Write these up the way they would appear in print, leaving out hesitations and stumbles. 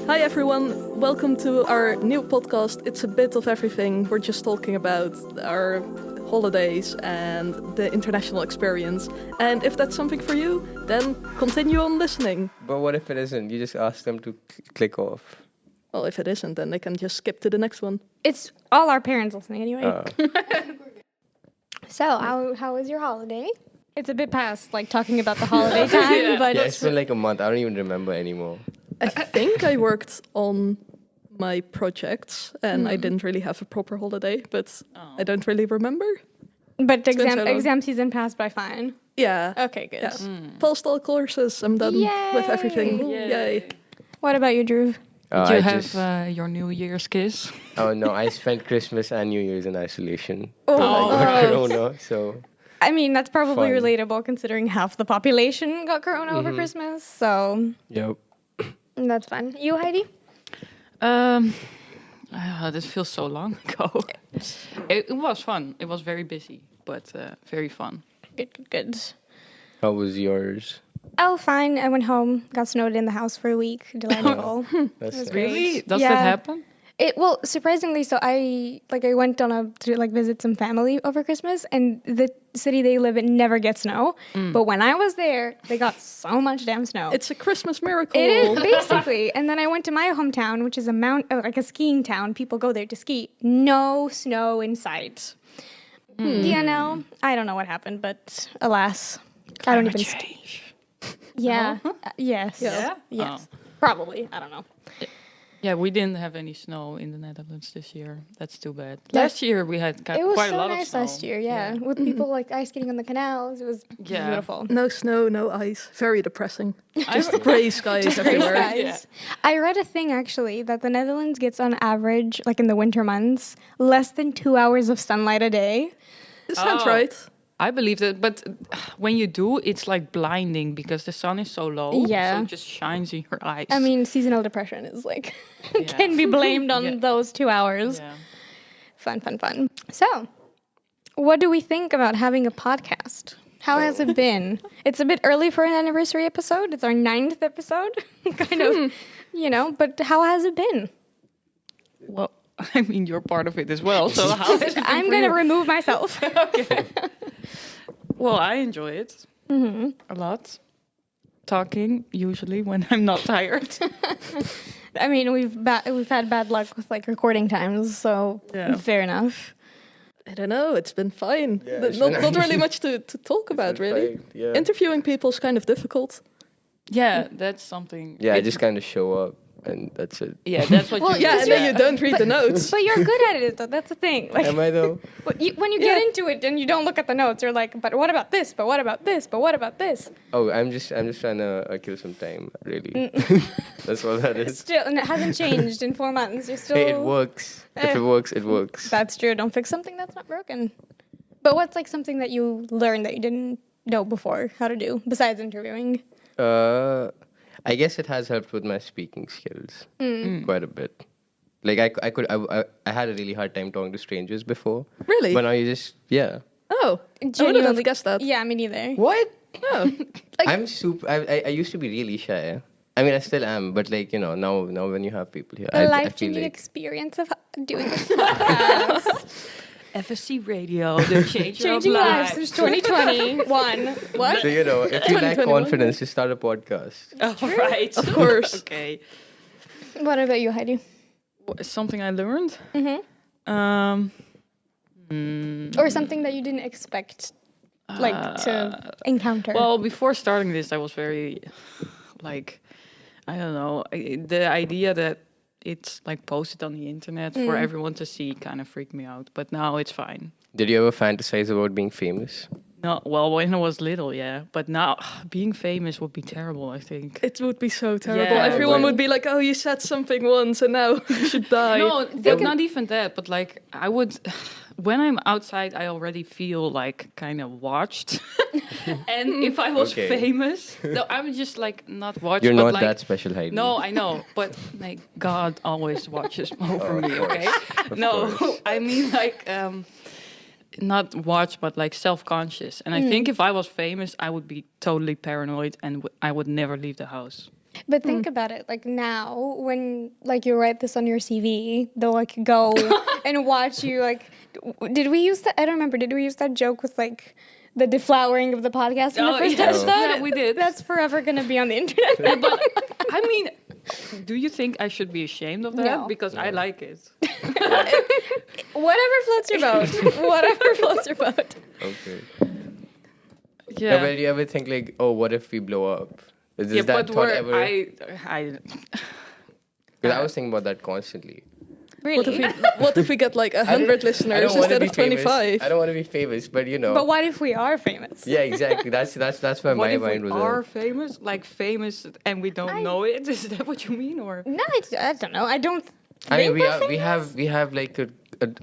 Hi everyone, welcome to our new podcast. It's a bit of everything. We're just talking about our holidays and the international experience. And if that's something for you, then continue on listening. But what if it isn't? You just ask them to click off. Well, if it isn't, then they can just skip to the next one. It's all our parents listening anyway. So, how was your holiday? It's a bit past, like, talking about the holiday time, but... Yeah, it's been like a month. I don't even remember anymore. I think I worked on my projects and I didn't really have a proper holiday, but I don't really remember. But been so long. exam season passed by fine. Yeah. Okay, good. Yeah. Passed all courses. I'm done with everything. Yay. What about you, Drew? Did you have your New Year's kiss? Oh, no. I spent Christmas and New Year's in isolation. Oh. With Corona, so... I mean, that's probably Fun. relatable considering half the population got corona over Christmas, so... Yep. That's fun. You, Heidi? This feels so long ago. It was fun. It was very busy, but very fun. Good. How was yours? Oh, fine. I went home, got snowed in the house for a week. Delightful. That's was nice. great. Really? Does Yeah. that happen? Well, surprisingly, so I went to visit some family over Christmas, and the city they live in never gets snow. But when I was there, they got so much damn snow. It's a Christmas miracle. It is basically. And then I went to my hometown, which is a skiing town. People go there to ski. No snow in sight. You know, I don't know what happened, but alas, I don't even. Yeah. Yes. Yeah. Yes. Oh. Probably. I don't know. Yeah, we didn't have any snow in the Netherlands this year. That's too bad. Last year we had It was quite so a lot nice of snow. last year, yeah. With people like ice skating on the canals. It was beautiful. No snow, no ice. Very depressing. Just grey skies everywhere. Guys. Yeah. I read a thing actually that the Netherlands gets on average, like in the winter months, less than 2 hours of sunlight a day. This sounds Oh. right. I believe that, but when you do, it's like blinding because the sun is so low. Yeah. So it just shines in your eyes. I mean, seasonal depression is like, Yeah. can be blamed on those 2 hours. Yeah. Fun. So, what do we think about having a podcast? How has it been? It's a bit early for an anniversary episode. It's our 9th episode, kind of, but how has it been? Well, I mean, you're part of it as well. So how is it been I'm for going to you? remove myself. Okay. Well, I enjoy it a lot. Talking usually when I'm not tired. I mean, we've had bad luck with like recording times, so fair enough. I don't know, it's been fine. Yeah, it's not, been not nice. really much to talk about, been really. fine, yeah. Interviewing people is kind of difficult. Yeah, that's something. Yeah, I just kind of show up and that's it. Yeah, that's what Well, you. Yeah, and then you don't read the notes. But you're good at it, though. That's the thing. Like, Am I though? when you get into it and you don't look at the notes, you're like, but what about this? But what about this? But what about this? Oh, I'm just trying to kill some time, really. That's what that is. Still, and it hasn't changed in 4 months. You're still. Hey, it works. If it works, it works. That's true. Don't fix something that's not broken. But what's like something that you learned that you didn't know before how to do besides interviewing? I guess it has helped with my speaking skills quite a bit. Like I had a really hard time talking to strangers before. Really? But now you just Oh, I wouldn't have Genuinely- guessed that. Yeah, me neither. What? Oh. I'm super. I used to be really shy. I mean, I still am, but like now when you have people here, The I feel life-changing like experience of doing this podcast. FSE Radio, the change Changing of lives since 2021. What? so if you lack 2021. confidence, just start a podcast. Oh, right. Of course. Okay. What about you, Heidi? Something I learned. Or something that you didn't expect, to encounter? Well, before starting this, I was very, like, I don't know, the idea that it's like posted on the internet for everyone to see kind of freaked me out. But now it's fine. Did you ever fantasize about being famous? No, well, when I was little, yeah. But now being famous would be terrible, I think. It would be so terrible. Yeah, Everyone but- would be like, oh, you said something once and now you should die. No, but not even that. But like, I would, when I'm outside, I already feel like kind of watched. And if I was Okay. famous, no, I'm just like not watched. You're but not like, that special, Heidi. No, I know, but like God always watches over me. Okay, Of no, course. I mean like not watch, but like self-conscious. And I think if I was famous, I would be totally paranoid and I would never leave the house. But think about it, like now, when like you write this on your CV, they'll like go and watch you. Like, did we use that? I don't remember. Did we use that joke with like the deflowering of the podcast in the first episode? Yeah, we did. That's forever gonna be on the internet. But I mean, do you think I should be ashamed of that? No. Because I like it. Whatever floats your boat. Whatever floats your boat. Okay. Yeah. But do you ever think like, oh, what if we blow up? Is Yeah, that but thought ever? Because I was thinking about that constantly. Really? What if we get like 100 listeners instead of 25? I don't want to be famous, but you know. But what if we are famous? Yeah, exactly. That's where What my if mind we was are at. famous? Like famous and we don't know it? Is that what you mean? Or No, I don't know. I don't. I mean, think we we're famous. have like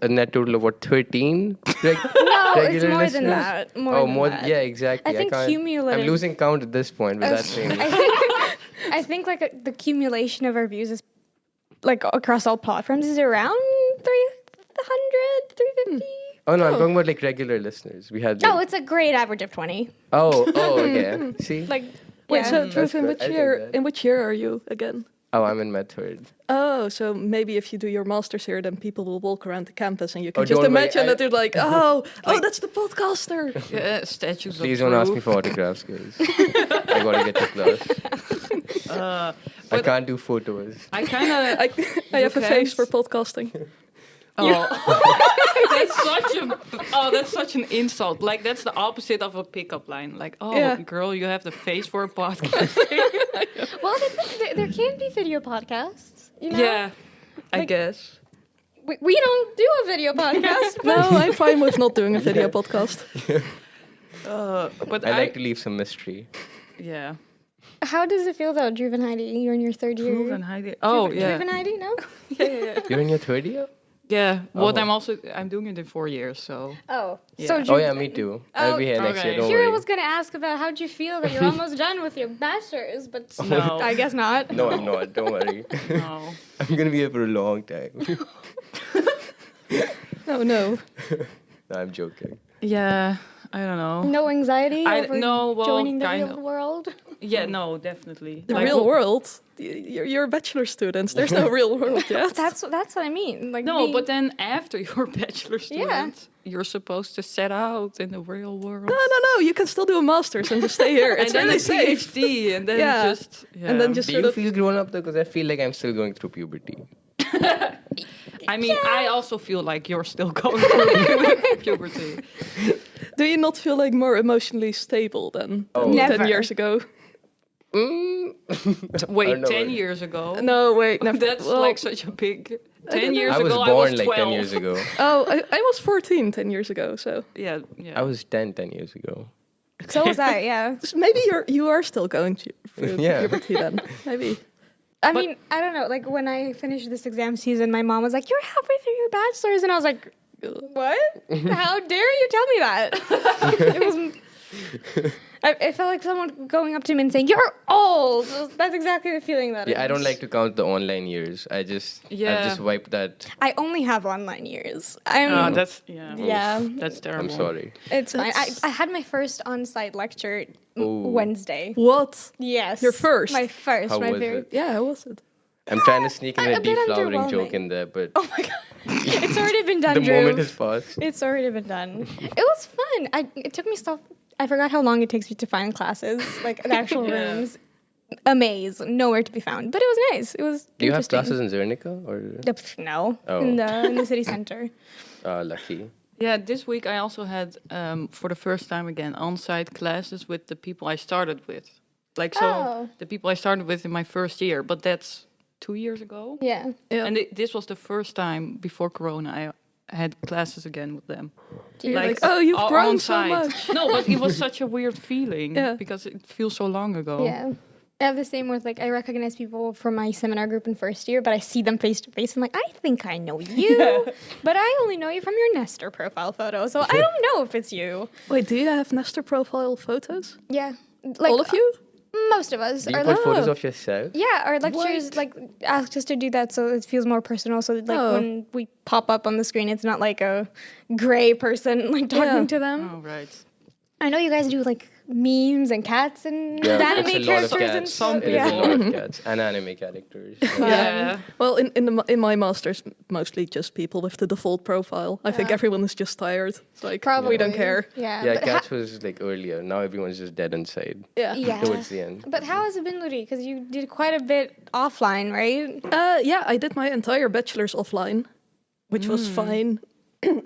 a net total of what 13? Like, No, it's regular more listeners? than that. More Oh, than more. that. Yeah, exactly. I think can't. cumulative. I'm losing count at this point with that thing. I think like the accumulation of our views is like across all platforms is around 300, 350. Oh no, I'm talking about like regular listeners. We had. Oh, Like, it's a great average of 20. oh, okay. See. Like, Wait, yeah. so Drew, in good. which I think year? that. In which year are you again? Oh, I'm in my third. Oh, so maybe if you do your masters here, then people will walk around the campus and you can Oh, just don't worry, imagine I- that they're like, oh, that's the podcaster. statues Please of don't ask me proof. for autographs, guys. I gotta get to class. I but- can't do photos. I kind of. I have a face can. for podcasting. Oh, that's such an insult. Like that's the opposite of a pickup line. Like, oh, Yeah. girl, you have the face for a podcast. Well, there can be video podcasts. You know? Yeah, I Like- guess. We don't do a video podcast. No, I'm fine with not doing a video podcast. But I like to leave some mystery. Yeah. How does it feel though, Drew and Heidi? You're in your third year. Prove and hide it. Oh, Drew yeah. and Heidi, no? You're in your third year? Yeah. What Oh. I'm doing it in 4 years, so. Oh, Yeah. so Drew, Oh yeah, me too. I'll be here next okay. year. Don't Here I worry. was gonna ask about how'd you feel that you're almost done with your bachelor's, but No. I guess not. No, I'm not. Don't worry. No. I'm gonna be here for a long time. Oh, no. No, I'm joking. Yeah, I don't know. No anxiety over no, well, joining the kind real of. world. Yeah, no, definitely. The Like, real well, world? You're bachelor students. There's no real world yet. That's what I mean. Like No, being- but then after you're a bachelor student, Yeah. you're supposed to set out in the real world. No. You can still do a master's and just stay here. It's and then really a safe. PhD, and then Yeah. just And then just Do sort you of. feel grown up though? Because I feel like I'm still going through puberty. I mean, I also feel like you're still going through puberty. Do you not feel like more emotionally stable than Oh. 10 Never. years ago? Wait, know. 10 years ago? No, wait. No, That's well, like such a big... 10 years I was ago, born I was like 12. 10 years ago. Oh, I was 14 10 years ago, so Yeah. I was 10 years ago. so was I. Yeah. maybe you are still going through Yeah. puberty then. Maybe. I mean, I don't know. Like when I finished this exam season, my mom was like, "You're halfway through your bachelor's," and I was like, "What? How dare you tell me that?" It was. I felt like someone going up to me and saying, "You're old." That's exactly the feeling that. Yeah, I don't is. like to count the online years. I've just wiped that. I only have online years. I'm. That's... yeah, That's terrible. I'm sorry. it's fine. That's- I had my first on-site lecture Ooh. Wednesday. What? Yes, Your first? My first. How my was very. it? Yeah, how was it? I'm trying to sneak in A a bit deflowering joke underwhelming. in there, but Oh my god! It's already been done, the Drew. moment has passed. It's already been done. It was fun. It took me stuff. I forgot how long it takes me to find classes, like the actual Yeah. rooms. A maze, nowhere to be found. But it was nice. It was. Do you have interesting. classes in Zernica or No, Oh. in the city center. lucky? Yeah, this week I also had, for the first time again, on-site classes with the people I started with. Like, so Oh. the people I started with in my first year, but that's 2 years ago. Yeah. Yeah. And this was the first time before Corona I had classes again with them. You're like, oh, you've on grown so site. much. No, but it was such a weird feeling Yeah. because it feels so long ago. Yeah. I have the same with like I recognize people from my seminar group in first year, but I see them face to face. I'm like, I think I know you, but I only know you from your Nestor profile photo, so I don't know if it's you. Wait, do you have Nestor profile photos? Yeah, like All of you? most of us. Do you Our put le- photos of yourself? yeah, our lecturers What? like asked us to do that so it feels more personal. So like Oh. when we pop up on the screen, it's not like a gray person like talking Yeah. to them. Oh, right. I know you guys do like memes and cats and anime it's a lot of characters and cats. stuff. It is a lot of cats and anime characters. Yeah. Well, in my masters, mostly just people with the default profile. I think everyone is just tired. It's like Probably. we don't care. Yeah. Yeah, but cats was like earlier. Now everyone's just dead inside. yeah. Towards the end. But how has it been, Ludi? Because you did quite a bit offline, right? Yeah, I did my entire bachelor's offline, which was fine.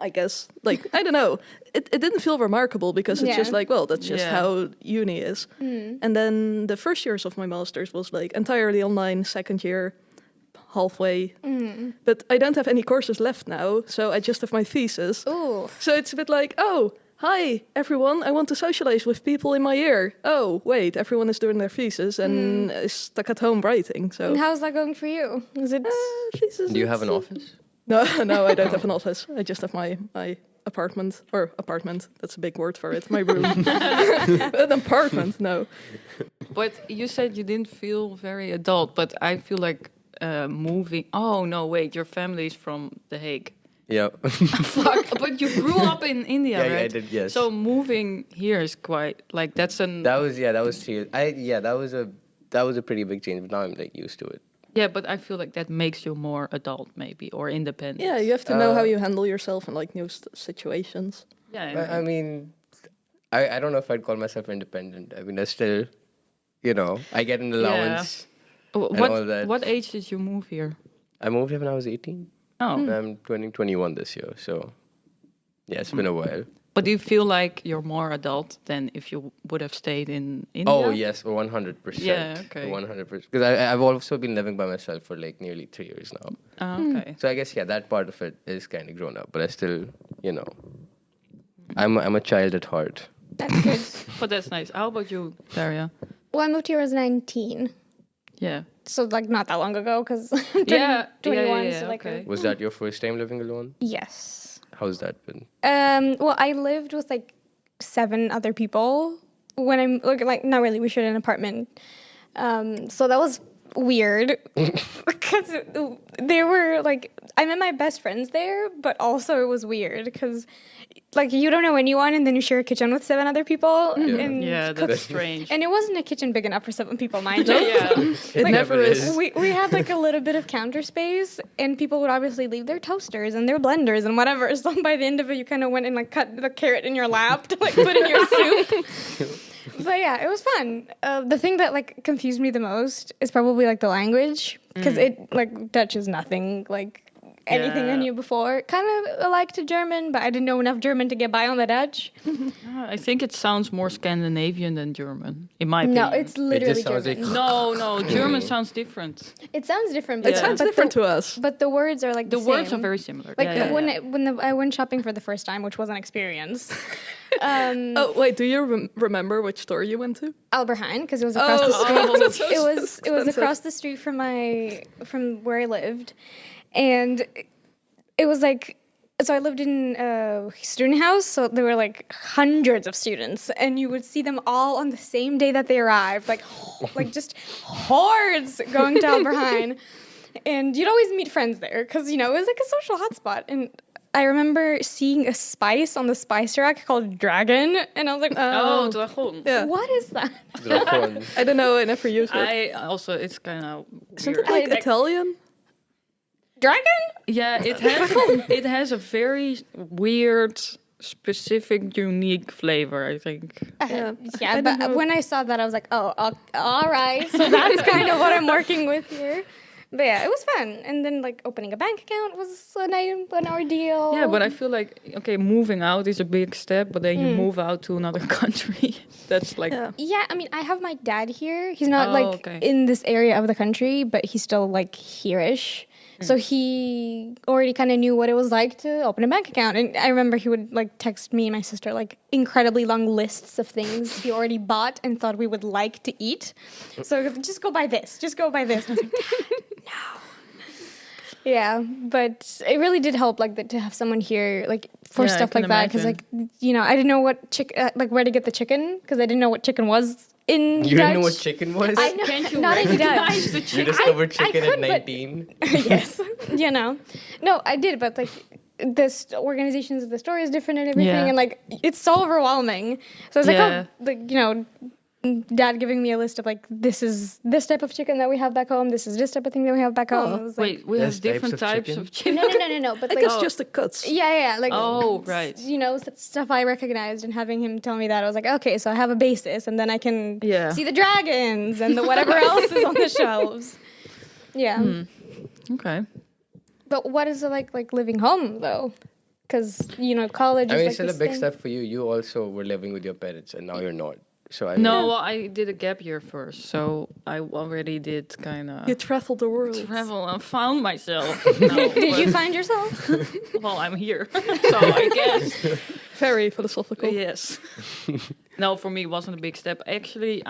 I guess. Like, I don't know. It didn't feel remarkable because it's just Yeah. like, well, that's just Yeah. how uni is. And then the first years of my master's was like entirely online, second year, halfway. But I don't have any courses left now, so I just have my thesis. Ooh. So it's a bit like, oh, hi, everyone. I want to socialize with people in my year. Oh, wait, everyone is doing their thesis and is stuck at home writing. So And how's that going for you? Is it? thesis Do you have is- an office? No, no, I don't have an office. I just have my apartment. That's a big word for it. My room. An apartment, no. But you said you didn't feel very adult, but I feel like moving. Oh no, wait, your family is from The Hague. Yeah. Fuck, but you grew up in India, Yeah, right? I did, yes. So moving here is quite like that's an that was serious. That was a pretty big change, but now I'm like used to it. yeah, but I feel like that makes you more adult maybe or independent. Yeah, you have to know how you handle yourself in like new situations. Yeah, I mean, I don't know if I'd call myself independent. I mean, I still, I get an allowance. and all that. What age did you move here? I moved here when I was 18. Oh, I'm turning 21 this year, so yeah, it's been a while. but do you feel like you're more adult than if you would have stayed in India? Oh yes, 100%. Yeah, okay. 100%. Because I've also been living by myself for like nearly 3 years now. Oh, okay. So I guess that part of it is kind of grown up, but I still, I'm a child at heart. That's good. But that's nice. How about you, Daria? Well, I moved here as 19. Yeah. So, like, not that long ago, because Yeah, 21. yeah, So, like, okay. Was that your first time living alone? yes. How's that been? Well, I lived with, like, 7 other people when I'm, like not really, we shared an apartment. So that was weird because they were, like, I met my best friends there, but also it was weird because, like, you don't know anyone and then you share a kitchen with 7 other people. And Yeah, that's strange. And it wasn't a kitchen big enough for 7 people, mind you. Yeah. It never is. We had like a little bit of counter space, and people would obviously leave their toasters and their blenders and whatever. So by the end of it, you kind of went and like cut the carrot in your lap to like put in your soup. But yeah, it was fun. The thing that like confused me the most is probably like the language, because it like Dutch is nothing like anything I Yeah. knew before. Kind of alike to German, but I didn't know enough German to get by on the Dutch. I think it sounds more Scandinavian than German, in my opinion. No, it's literally sounds German. like- No, German sounds different. It sounds different, but It sounds but different the, to us. But the words are like The words are same. very similar. Like yeah, yeah, yeah. I went shopping for the first time, which was an experience. Oh, wait, do you remember which store you went to? Alberheim, because it was across the street. that's so It was expensive. across the street from where I lived, and it was like. So I lived in a student house, so there were like hundreds of students, and you would see them all on the same day that they arrived, like just hordes going to Alberheim. And you'd always meet friends there, because, it was like a social hotspot. And I remember seeing a spice on the spice rack called Dragon, and I was like, Oh, dragon. Yeah. what is that? Dragon. I don't know, I never used it. I also, it's kind of Isn't weird. it like I- Italian? Dragon? Yeah, it has a very weird, specific, unique flavor, I think. Yeah, Yeah, I but don't know. when I saw that, I was like, oh, all right. So that's kind of what I'm working with here. But yeah, it was fun. And then, like, opening a bank account was an ordeal. Yeah, but I feel like, okay, moving out is a big step, but then you move out to another country. That's like, Yeah. Yeah, I mean, I have my dad here. He's not, Oh, like, okay. in this area of the country, but he's still, like, here-ish. So he already kind of knew what it was like to open a bank account. And I remember he would, like, text me and my sister, like, incredibly long lists of things he already bought and thought we would like to eat. So just go buy this. Just go buy this. And I was like, Dad, no. Yeah, but it really did help, like, to have someone here, like, for Yeah, I stuff can like that. Because, like, imagine. I didn't know what where to get the chicken, because I didn't know what chicken was in You Dutch. didn't know what chicken was? I know, Can't you not in recognize Dutch. the You discovered I chicken could, at but- 19? Yes, No, I did, but like organizations of the store is different and everything, Yeah. and like it's so overwhelming. So it's like, Yeah. oh, like, Dad giving me a list of like, this is this type of chicken that we have back home. This is this type of thing that we have back home. It was like, Wait, we There's have different types types of of chicken. no. But I like, guess just the cuts. yeah, like, Oh, right. stuff I recognized, and having him tell me that, I was like, okay, so I have a basis, and then I can Yeah. see the dragons and the whatever else is on the shelves. Yeah. Okay. But what is it like living home though? Because college I is mean, like it's still a this big thing. step for you. You also were living with your parents, and now you're not. So I No, mean, well, I did a gap year first, so I already did kind of You traveled the world. travel and found myself. No, Did you find yourself? well, I'm here, so I guess. Very philosophical. Yes. No, for me, it wasn't a big step. Actually,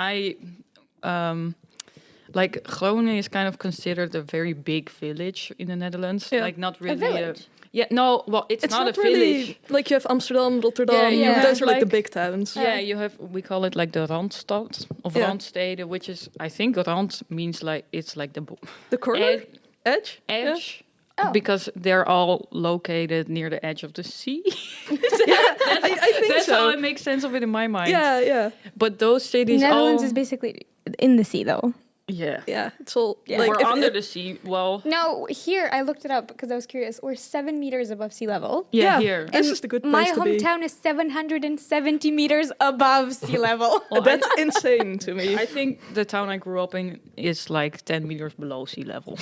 like Groningen is kind of considered a very big village in the Netherlands. Yeah. Like not really village? yeah, no, well, it's not a really village. like you have Amsterdam, Rotterdam. Yeah, you Those have, are like the like- big towns. Yeah, you have, we call it like the Randstad of Yeah. Randsteden, which is, I think Rand means like, it's like the The corner, edge. Yeah. edge. Oh. Because they're all located near the edge of the sea. I think That's so. how I make sense of it in my mind. Yeah. But those cities Netherlands all... is basically in the sea though. Yeah. It's all Yeah. like We're under the sea. Well, No, here I looked it up because I was curious. We're 7 meters above sea level. here. This is the good My place to be. hometown is 770 meters above sea level. That's insane to me. I think the town I grew up in is like 10 meters below sea level.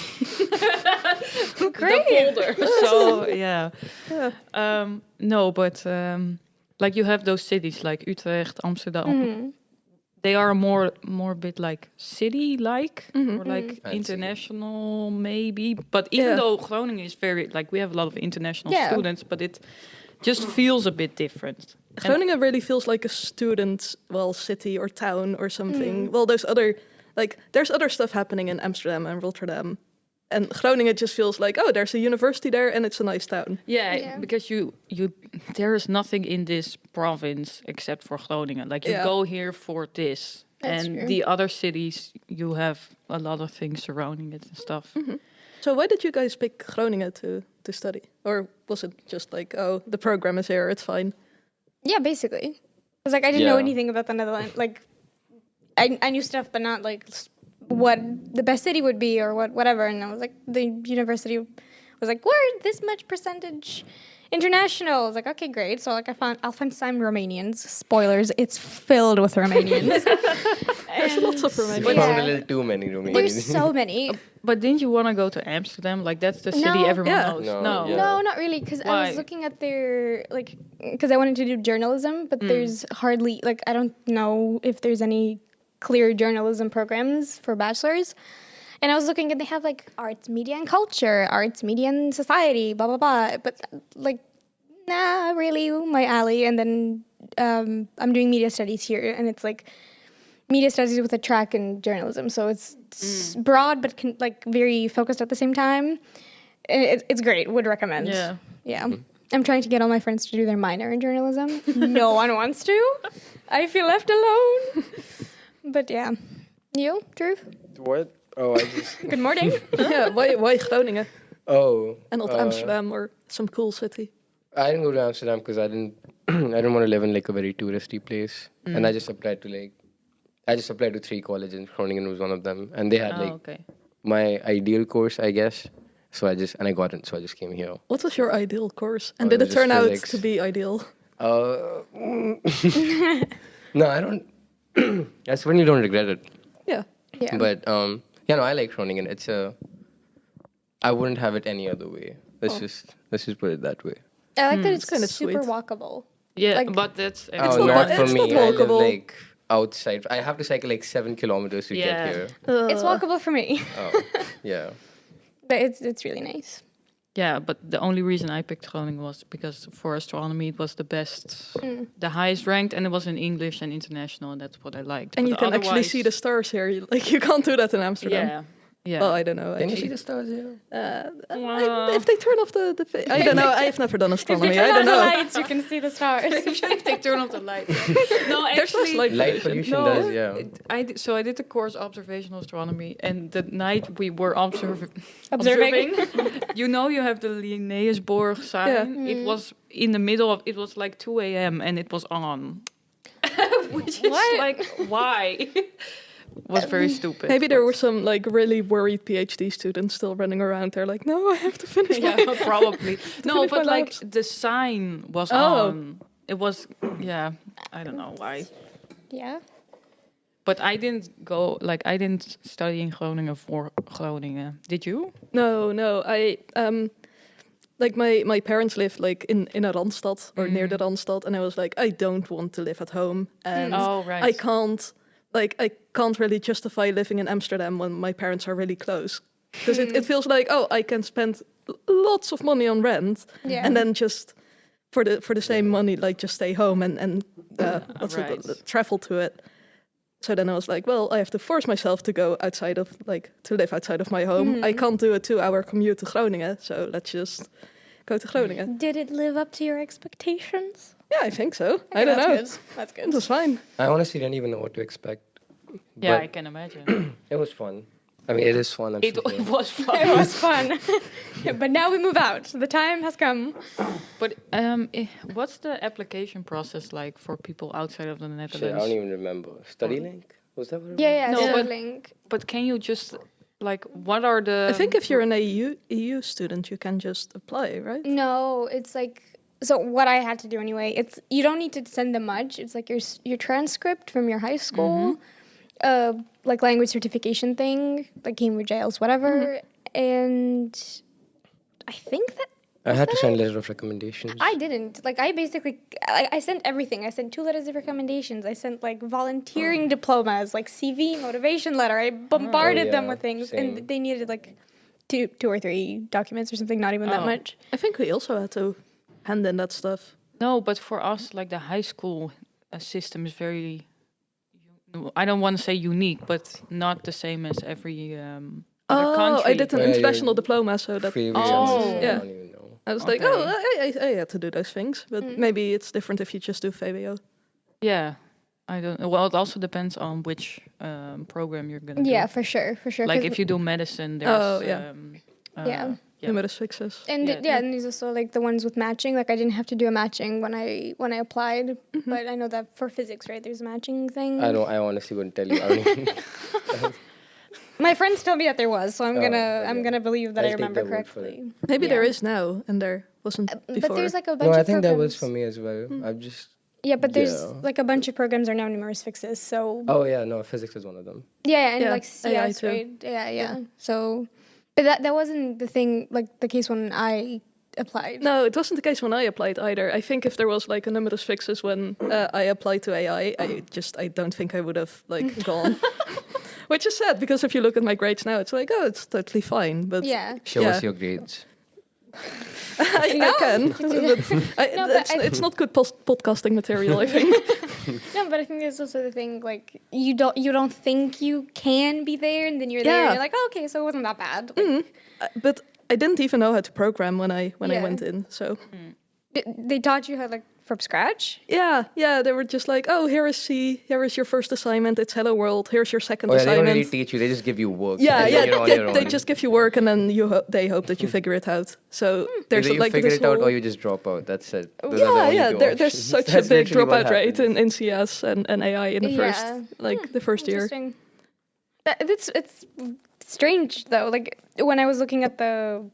Great. The polder. So, yeah. Yeah. No, but like you have those cities like Utrecht, Amsterdam. Mm-hmm. They are more a bit like city-like or like Fancy. international maybe. But even Yeah. though Groningen is very, like we have a lot of international Yeah. students, but it just feels a bit different. And- Groningen really feels like a student, city or town or something. Well, there's other stuff happening in Amsterdam and Rotterdam. And Groningen just feels like, oh, there's a university there and it's a nice town. Yeah, because you there is nothing in this province except for Groningen. Like you Yeah. go here for this, That's and true. the other cities you have a lot of things surrounding it and stuff. So why did you guys pick Groningen to study? Or was it just like, oh, the program is here, it's fine? Yeah, basically. Because like I didn't know Yeah. anything about the Netherlands. Like I knew stuff, but not like what the best city would be or whatever. And I was like, the university was like, we're this much percentage international. I was like, okay, great. So like I'll find some Romanians. Spoilers, it's filled with Romanians. There's lots of you Romanians. Yeah. found a little too many Romanians. There's so many. But didn't you want to go to Amsterdam? Like that's the city No. everyone Yeah. knows. No, yeah. No, not really. Because I Why? was looking at their because I wanted to do journalism, but there's hardly I don't know if there's any clear journalism programs for bachelors. And I was looking and they have like arts, media and culture, arts, media and society, blah, blah, blah. But like, nah, really my alley. And then I'm doing media studies here and it's like media studies with a track in journalism. So it's broad, but very focused at the same time. It's great. Would recommend. Yeah. Yeah. I'm trying to get all my friends to do their minor in journalism. No one wants to. I feel left alone. But yeah. You, Truth? What? Oh, I just. Good morning. Yeah, why Groningen Oh. and not Amsterdam or some cool city? I didn't go to Amsterdam because I didn't. I didn't want to live in like a very touristy place, and I just applied to 3 colleges. And Groningen was one of them, and they had Oh, like okay. my ideal course, I guess. So I got it. So I just came here. What was your ideal course? And Oh, did it it was turn out physics. to be ideal? No, I don't. That's when you don't regret it. Yeah. Yeah. But I like Groningen. I wouldn't have it any other way. Let's just put it that way. I like that it's kind of super sweet. walkable. Yeah, Like- but that's Oh, not not wa- for it's me. not I live walkable. like outside. I have to cycle like 7 kilometers to Yeah. get here. It's walkable for me. Oh, yeah. But it's really nice. Yeah, but the only reason I picked Groningen was because for astronomy it was the best, the highest ranked, and it was in English and international, and that's what I liked. And But you can actually otherwise- see the stars here. You can't do that in Amsterdam. Yeah, Yeah. Well, I don't know. Can you actually. see the stars here? If they turn off I don't know. I've never done astronomy. I don't the know. lights, you can see the stars. If they turn off the light. No, There's less actually, light Light pollution. pollution does, yeah. I did the course observational astronomy, and the night we were Observing. observing, you have the Linnaeusborg sign. It was in the middle of. It was like 2 a.m. and it was on, which is What? like why. Was very stupid. Maybe there were some like really worried PhD students still running around there, like, no, I have to finish. Yeah, probably. No, finish but my like labs. the sign was Oh. on. It was, yeah, I don't know why. Yeah. But I didn't study in Groningen for Groningen. Did you? No. I like my parents live like in a Randstad or near the Randstad, and I was like, I don't want to live at home, and Oh, right. I can't really justify living in Amsterdam when my parents are really close, because it feels like, oh, I can spend lots of money on rent, Yeah. and then just for the same money, like just stay home and Right. travel to it. So then I was like, well, I have to force myself to go outside of to live outside of my home. I can't do a 2-hour commute to Groningen, so let's just go to Groningen. Did it live up to your expectations? Yeah, I think so. I don't know. That's It was fine. I honestly didn't even know what to expect. Yeah, But I can imagine. it was fun. I mean, it is fun. I'm it still here. was fun. It was fun. But now we move out. The time has come. But what's the application process like for people outside of the Shit, I Netherlands? don't even remember. Study link? Was that what it Yeah, No, no, but- link. But can you just like what are the? I think if you're an EU student, you can just apply, right? No, it's like so. What I had to do anyway. It's you don't need to send them much. It's like your transcript from your high school, like language certification thing, like Cambridge IELTS, whatever. And I think that I had to send a letter of recommendations. I didn't. Like I basically, I sent everything. I sent 2 letters of recommendations. I sent like volunteering diplomas, like CV, motivation letter. I bombarded them yeah, with things, same. and they needed like two or three documents or something. Not even that Oh. much. I think we also had to hand in that stuff. No, but for us, like the high school system is very. I don't want to say unique, but not the same as every other country. I did an Yeah, international yeah. diploma, so that Free Oh. I Yeah. don't even know. I was like, Okay. oh, I had to do those things, but maybe it's different if you just do VWO. Yeah, I don't. Well, it also depends on which program you're gonna Yeah, do. for sure. Like 'cause- if you do medicine, there's Oh, yeah. Yeah. Numerous fixes. And Yeah. and there's also like the ones with matching. Like I didn't have to do a matching when I applied, but I know that for physics, right? There's a matching thing. I honestly wouldn't tell you. I don't even, My friends told me that there was, so I'm Oh, I'm okay. gonna believe that I'll I take remember their word for it. correctly. Maybe Yeah. there is now, and there wasn't before. But there's like a bunch no, I of think that was programs. for me as well. I've just. Yeah, but there's Yeah. like a bunch of programs are now numerous fixes. So Oh yeah, no, physics is one of them. yeah, and Yeah, like AI CS, too. right? Yeah. So, but that wasn't the thing. Like the case when I applied. No, it wasn't the case when I applied either. I think if there was like a numerous fixes when I applied to AI, I don't think I would have like gone. Which is sad because if you look at my grades now, it's like, oh, it's totally fine. But Yeah. Show Yeah. us your grades. I can. But No, but it's not good podcasting material, I think. No, but I think there's also the thing like you don't think you can be there, and then you're there, Yeah. and you're like, oh, okay, so it wasn't that bad. Like, But I didn't even know how to program when I Yeah. went in. So they taught you how like from scratch. yeah, they were just like, oh, here is C, here is your first assignment. It's Hello World. Here's your second Oh yeah, they don't assignment. really teach you. They just give you work. Yeah, and yeah. then you're on They, your they own. just give you work, and then they hope that you figure it out. So there's Either you like figure this it out whole- or you just drop out. That's it. Those are the yeah, only yeah. two There's options. such a That's big literally what dropout rate happens. in CS and AI in the first the first year. Interesting. It's strange though. Like when I was looking at the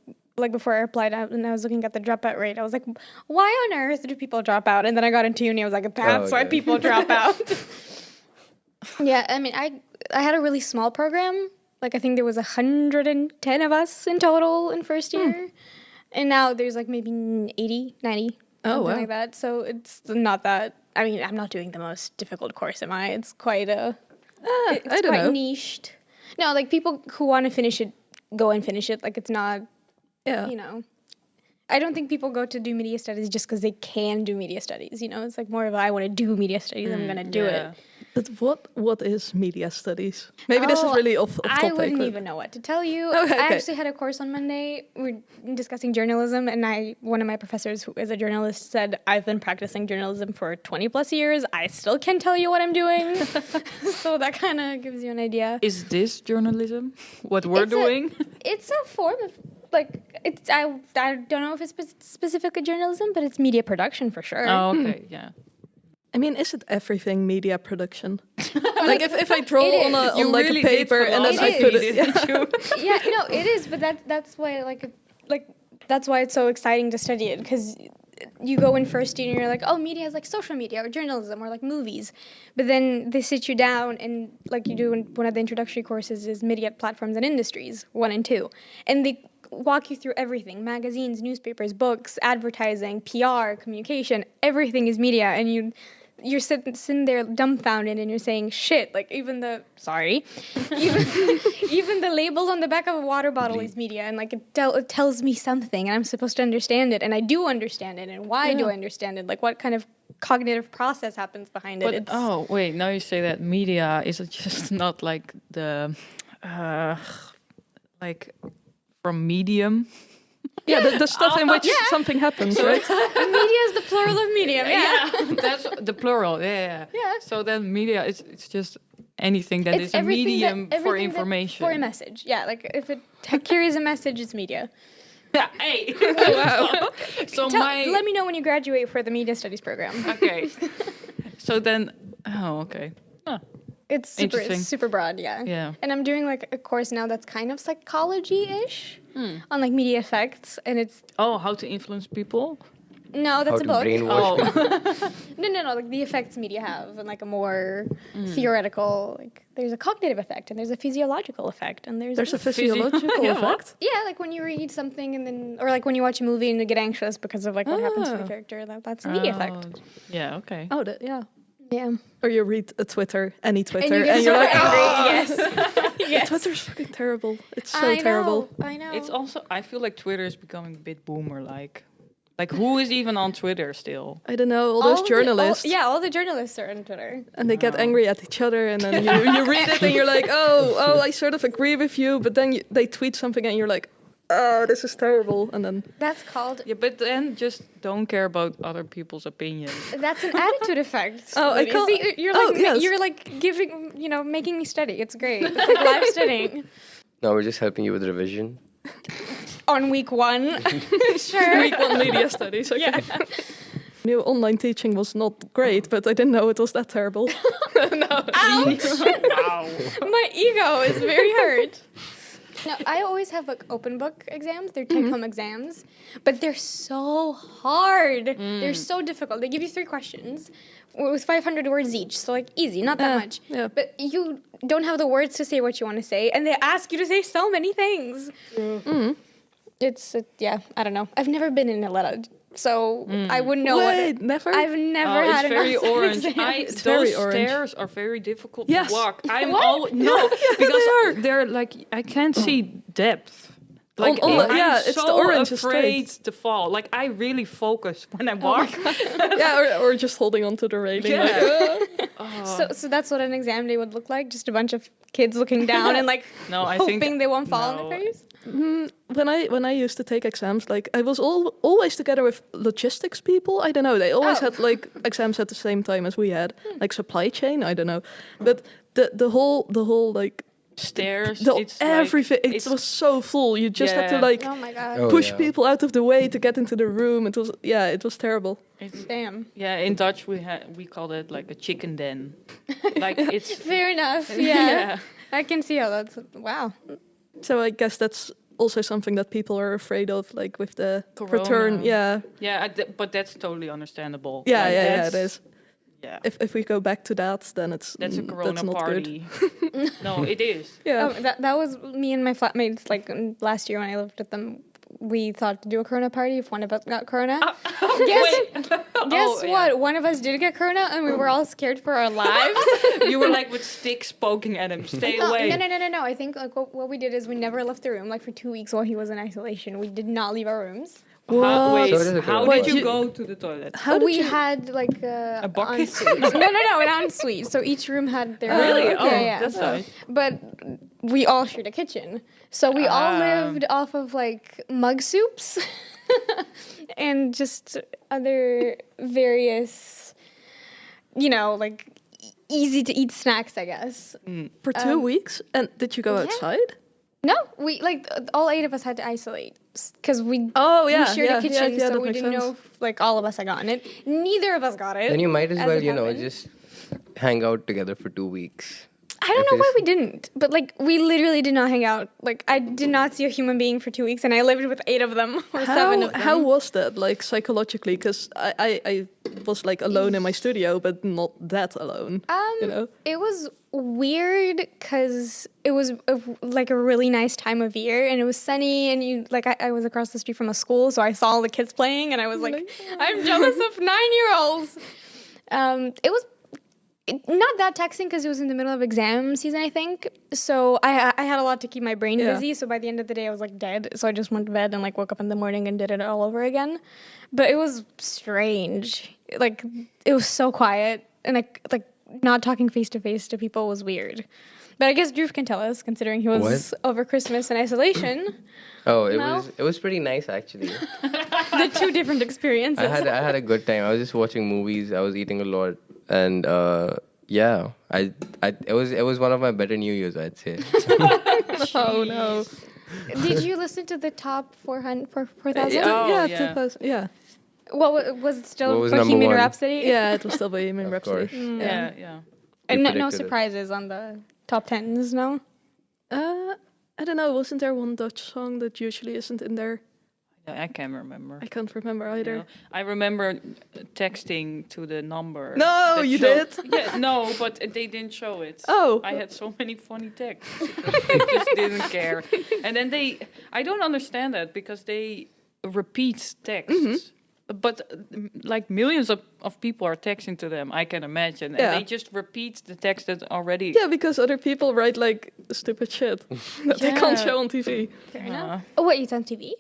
before I applied out and I was looking at the dropout rate, I was like, why on earth do people drop out? And then I got into uni, I was like, that's why okay. people drop out. Yeah, I mean, I had a really small program. Like I think there was 110 of us in total in first year. And now there's like maybe 80, 90, Oh, something wow. like that. So it's not that. I mean, I'm not doing the most difficult course, am I? It's quite a. It's I don't quite know. niched. No, like people who want to finish it go and finish it. Like it's not, Yeah. you know. I don't think people go to do media studies just because they can do media studies. You know, it's like more of I want to do media studies. I'm going to do it. But what is media studies? Maybe this is Oh, really off topic. I wouldn't but- even know what to tell you. Okay, I okay. actually had a course on Monday. We're discussing journalism, and one of my professors, who is a journalist, said, I've been practicing journalism for 20 plus years. I still can't tell you what I'm doing. So that kind of gives you an idea. Is this journalism? What we're doing? It's a form of, I don't know if it's specifically journalism, but it's media production for sure. Oh, okay, yeah. I mean, is it everything media production? Like if I draw It on is. on like a paper and then I put it. Yeah, no, it is, but that's why that's why it's so exciting to study it, because you go in first year and you're like, oh, media is like social media or journalism or like movies, but then they sit you down and like you do in one of the introductory courses is media platforms and industries 1 and 2, and they walk you through everything: magazines, newspapers, books, advertising, PR, communication. Everything is media, and you're sitting there dumbfounded, and you're saying, shit, like even the label on the back of a water bottle is media, and like it tells me something, and I'm supposed to understand it, and I do understand it, and why do I understand it? Like what kind of cognitive process happens behind it? But wait, now you say that media is just not like the like from medium. Yeah, the stuff in which something happens, right? Media is the plural of medium. Yeah. That's the plural. Yeah. So then media it's just anything that It's is a everything medium for everything information. for a message. Yeah, like if it carries a message, it's media. Yeah, hey. Wow. So Let me know when you graduate for the media studies program. Okay. So then okay. Oh, It's Interesting. super broad, yeah. Yeah. And I'm doing like a course now that's kind of psychology-ish on like media effects, and it's how to influence people? no, that's How a to book. brainwash people. No, like the effects media have, and like a more theoretical, like there's a cognitive effect, and there's a physiological effect, and there's There's a physiological Yeah, effect. yeah, like when you read something and then, or like when you watch a movie and you get anxious because of like what happens to the character. That's a media effect. Yeah, okay. Oh, yeah. Yeah. Or you read a Twitter, any Twitter, And you get you're super like, angry. oh, Yes. Yes. Twitter's fucking terrible. It's so I terrible. know. I know. It's also I feel like Twitter is becoming a bit boomer like. Like who is even on Twitter still? I don't know, all those journalists. all the journalists are on Twitter. And they get angry at each other, and then you read it, and you're like, oh, I sort of agree with you, but then they tweet something, and you're like, oh, this is terrible, and then That's called. Yeah, but then just don't care about other people's opinions. That's an attitude effect. Oh, I Lily. call- See, you're oh, like yes. you're like giving, making me study. It's great. It's like live studying No, we're just helping you with revision. on week 1. Sure. week 1 media studies. Okay. Yeah. Knew online teaching was not great, but I didn't know it was that terrible. Ouch. Wow. My ego is very hurt. No, I always have like open book exams. They're take-home exams, but they're so hard. They're so difficult. They give you 3 questions with 500 words each, so like easy, not that much. Yeah. But you don't have the words to say what you want to say, and they ask you to say so many things. It's I don't know. I've never been in a letter, so I wouldn't know Wait, never? I've never Oh, had it's very an orange. exam. It's Those very orange. stairs are very difficult Yes. to walk. I'm What? always because they are. they're like I can't see depth. Like On the- I'm yeah, so it's the orange is afraid to fall. Like I really focus when I walk. Yeah, or just holding onto the railing. Yeah. Like, So that's what an exam day would look like? Just a bunch of kids looking down and like No, I hoping think they won't fall on no. their face? when I used to take exams, like I was always together with logistics people. I don't know. They always Oh. had like exams at the same time as we had, like supply chain. I don't know, but the whole like stairs. the everything. Like, it was so full. You just had to Yeah. like Oh my god. Oh, push yeah. people out of the way to get into the room. It was terrible. Damn. Yeah, in Dutch we called it like a chicken den. Like it's Fair enough. Yeah. yeah. I can see how that's wow. So I guess that's also something that people are afraid of, like with the Corona. return. Yeah, Yeah, but that's totally understandable. yeah, Like, yeah, it that's- is. Yeah, If we go back to that, then it's that's a corona that's not good. party. No, it is. Yeah. Oh, that was me and my flatmates like last year when I lived with them. We thought to do a corona party if one of us got corona. Guess Oh, yeah. what? One of us did get corona, and we were all scared for our lives. You were like with sticks poking at him. Stay away. No. I think like what we did is we never left the room like for 2 weeks while he was in isolation. We did not leave our rooms. How, wait, So does it how go. did Wait, you go to the toilet? How did we you? had like A bucket? ensuite. No, an ensuite. So each room had their Really? own. Oh, Yeah. that's nice. But we all shared a kitchen, so we all lived off of like mug soups and just other various, like easy to eat snacks, I guess. For 2 weeks? And did you go outside? No, we like all 8 of us had to isolate because we Oh, yeah, we shared yeah, a kitchen, yeah, so that we makes didn't know sense. if like all of us had gotten it. Neither of us got it. Then you might as as well, it happened. just hang out together for 2 weeks. I don't If know why it's- we didn't, but like we literally did not hang out. Like I did not see a human being for 2 weeks, and I lived with 8 of them or 7 of them. How was that, like, psychologically? Because I was, like, alone in my studio, but not that alone, It was weird because it was like a really nice time of year, and it was sunny, and I was across the street from a school, so I saw all the kids playing, and I was like, I'm jealous of 9-year-olds. It was not that taxing because it was in the middle of exam season, I think. So I had a lot to keep my brain busy. So by the end of the day, I was like dead. So I just went to bed and like woke up in the morning and did it all over again. But it was strange. Like it was so quiet, and like not talking face to face to people was weird. But I guess Drew can tell us, considering he was over Christmas in isolation. Oh, No? it was pretty nice actually. The 2 different experiences. I had a good time. I was just watching movies. I was eating a lot, and it was one of my better New Year's, I'd say. Oh, no. Did you listen to the top 4,000? Yeah. 2000, yeah. What was it still What was number Bohemian 1? Rhapsody? Yeah, it was still Bohemian Of Rhapsody. course. Yeah. And You no predicted it. surprises on the top 10s, no? I don't know, wasn't there one Dutch song that usually isn't in there? I can't remember. I can't remember either. No. I remember texting to the number. No, that you showed- did? Yeah, no, but they didn't show it. Oh. I had so many funny texts. They just didn't care. And then I don't understand that because they repeat texts. Mm-hmm. But like millions of people are texting to them, I can imagine. And Yeah. they just repeat the text that already. Yeah, because other people write like stupid shit that they can't Yeah. show on TV. Fair enough. Oh, wait, it's on TV?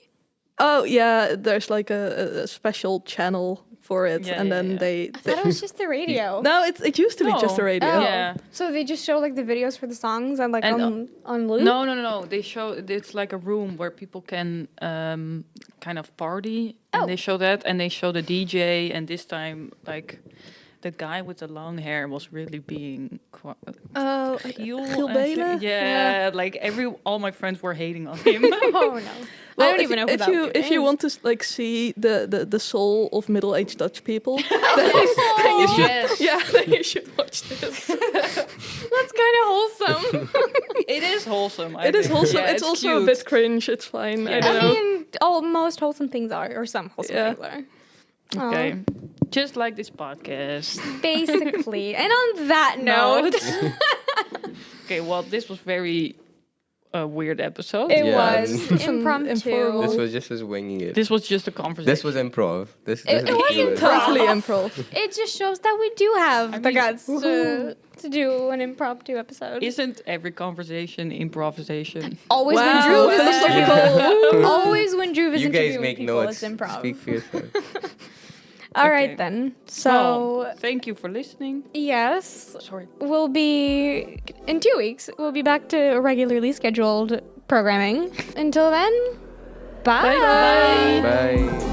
Oh yeah, there's like a special channel for it, Yeah, and yeah, then yeah. they. I thought it was just the radio. No, it used to be just the No. radio. Oh. Yeah. So they just show like the videos for the songs and like And, on loop? No. They show it's like a room where people can kind of party, and Oh. they show that, and they show the DJ. And this time, like the guy with the long hair was really being Oh, Giel, Giel I Belen? think. Yeah, like all my friends were hating on him. Oh, no. Well, I don't even know who if that you is. if you want to like see the soul of middle-aged Dutch people, Yes. then you should watch this. That's kind of wholesome. It is wholesome. It is wholesome. Yeah, it's also a cute. bit cringe. It's fine. I Yeah. don't I know. mean, most wholesome things are, or some wholesome Yeah. things are. Okay, just like this podcast. Basically. And on that note, Okay, well, this was very weird episode. it Yeah. was Some impromptu. informal- This was just us winging it. This was just a conversation. This was improv. This It is was pure- improv. Totally improv. It just shows that we do have the mean, guts to do an impromptu episode. Isn't every conversation improvisation? Always Wow, when Drew is philosophical. always when Drew is You guys interviewing make people, notes. it's improv. Speak for yourself. All right Okay. then. So Well, thank you for listening. yes, Sorry. we'll be in 2 weeks. We'll be back to regularly scheduled programming. Until then, bye. Bye. Bye.